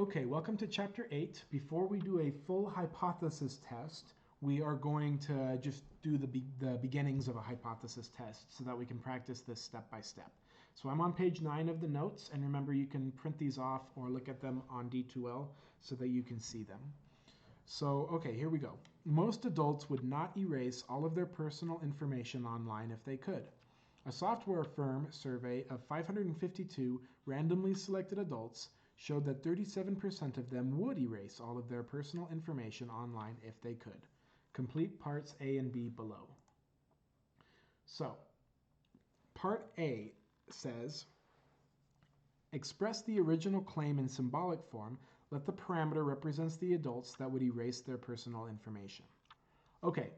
Okay, welcome to Chapter 8. Before we do a full hypothesis test, we are going to just do the beginnings of a hypothesis test so that we can practice this step by step. So I'm on page 9 of the notes, and remember you can print these off or look at them on D2L so that you can see them. So, okay, here we go. Most adults would not erase all of their personal information online if they could. A software firm survey of 552 randomly selected adults showed that 37% of them would erase all of their personal information online if they could. Complete parts A and B below. So, part A says, express the original claim in symbolic form. Let the parameter represents the adults that would erase their personal information. Okay,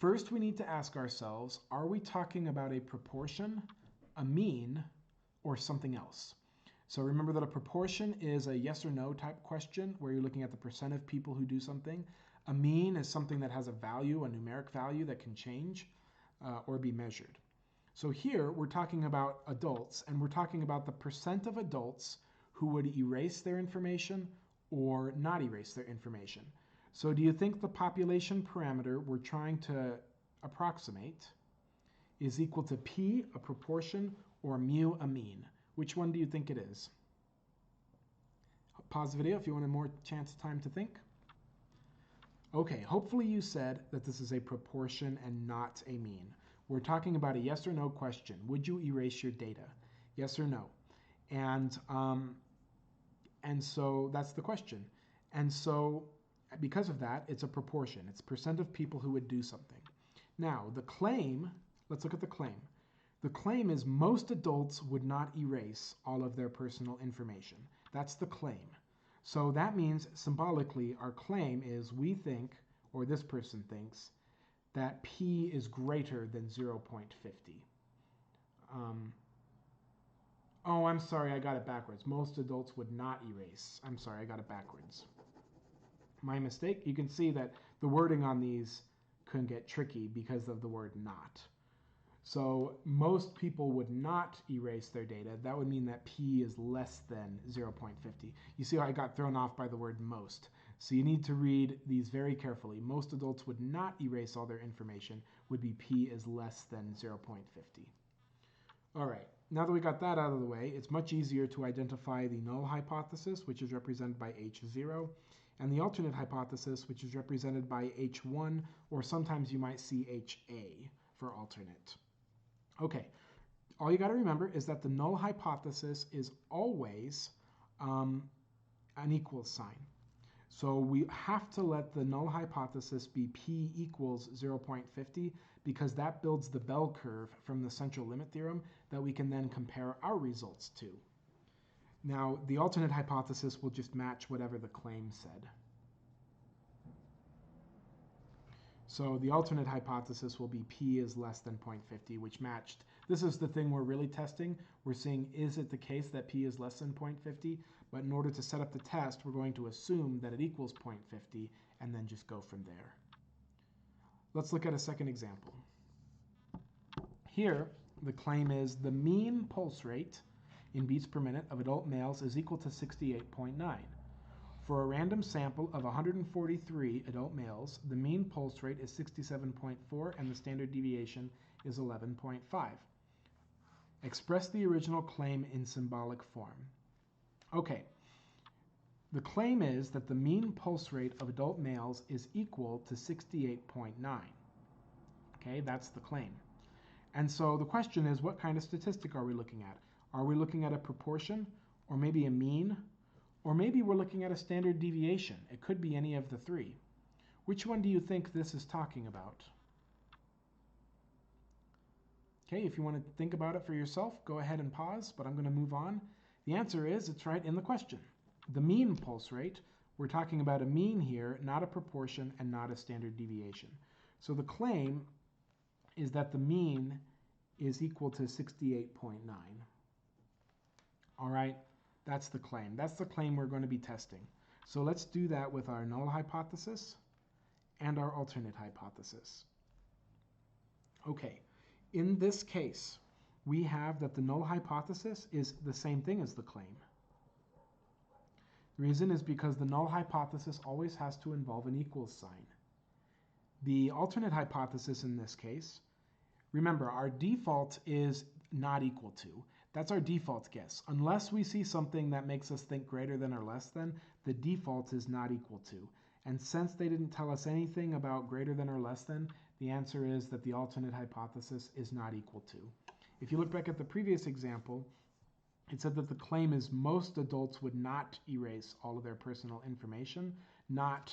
first we need to ask ourselves, are we talking about a proportion, a mean, or something else? So remember that a proportion is a yes or no type question where you're looking at the percent of people who do something. A mean is something that has a value, a numeric value that can change or be measured. So here we're talking about adults, and we're talking about the percent of adults who would erase their information or not erase their information. So do you think the population parameter we're trying to approximate is equal to P, a proportion, or mu, a mean? Which one do you think it is? Pause the video if you want a more time to think. Okay, hopefully you said that this is a proportion and not a mean. We're talking about a yes or no question. Would you erase your data? Yes or no? And so that's the question. And so because of that, it's a proportion. It's percent of people who would do something. Now, the claim, let's look at the claim. The claim is most adults would not erase all of their personal information. That's the claim. So that means symbolically our claim is we think, or this person thinks, that P is greater than 0.50. Oh, I'm sorry, I got it backwards. Most adults would not erase. I'm sorry, I got it backwards. My mistake. You can see that the wording on these can get tricky because of the word not. So most people would not erase their data. That would mean that P is less than 0.50. You see how I got thrown off by the word most. So you need to read these very carefully. Most adults would not erase all their information, would be P is less than 0.50. All right, now that we got that out of the way, it's much easier to identify the null hypothesis, which is represented by H0, and the alternate hypothesis, which is represented by H1, or sometimes you might see HA for alternate. Okay, all you got to remember is that the null hypothesis is always an equals sign. So we have to let the null hypothesis be P equals 0.50 because that builds the bell curve from the central limit theorem that we can then compare our results to. Now, the alternate hypothesis will just match whatever the claim said. So the alternate hypothesis will be P is less than 0.50, which matched. This is the thing we're really testing. We're seeing, is it the case that P is less than 0.50? But in order to set up the test, we're going to assume that it equals 0.50 and then just go from there. Let's look at a second example. Here, the claim is the mean pulse rate in beats per minute of adult males is equal to 68.9. For a random sample of 143 adult males, the mean pulse rate is 67.4 and the standard deviation is 11.5. Express the original claim in symbolic form. Okay, the claim is that the mean pulse rate of adult males is equal to 68.9. Okay, that's the claim. And so the question is, what kind of statistic are we looking at? Are we looking at a proportion, or maybe a mean? Or maybe we're looking at a standard deviation. It could be any of the three. Which one do you think this is talking about? Okay, if you want to think about it for yourself, go ahead and pause, but I'm going to move on. The answer is, it's right in the question. The mean pulse rate, we're talking about a mean here, not a proportion and not a standard deviation. So the claim is that the mean is equal to 68.9. All right. That's the claim. That's the claim we're going to be testing. So let's do that with our null hypothesis and our alternate hypothesis. Okay, in this case, we have that the null hypothesis is the same thing as the claim. The reason is because the null hypothesis always has to involve an equals sign. The alternate hypothesis in this case, remember, our default is not equal to. That's our default guess. Unless we see something that makes us think greater than or less than, the default is not equal to. And since they didn't tell us anything about greater than or less than, the answer is that the alternate hypothesis is not equal to. If you look back at the previous example, it said that the claim is most adults would not erase all of their personal information, not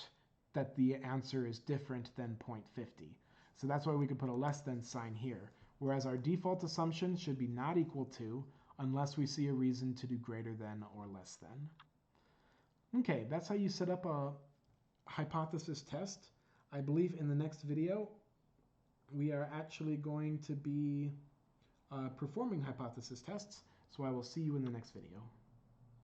that the answer is different than 0.50. So that's why we could put a less than sign here, whereas our default assumption should be not equal to unless we see a reason to do greater than or less than. Okay, that's how you set up a hypothesis test. I believe in the next video we are actually going to be performing hypothesis tests, so I will see you in the next video.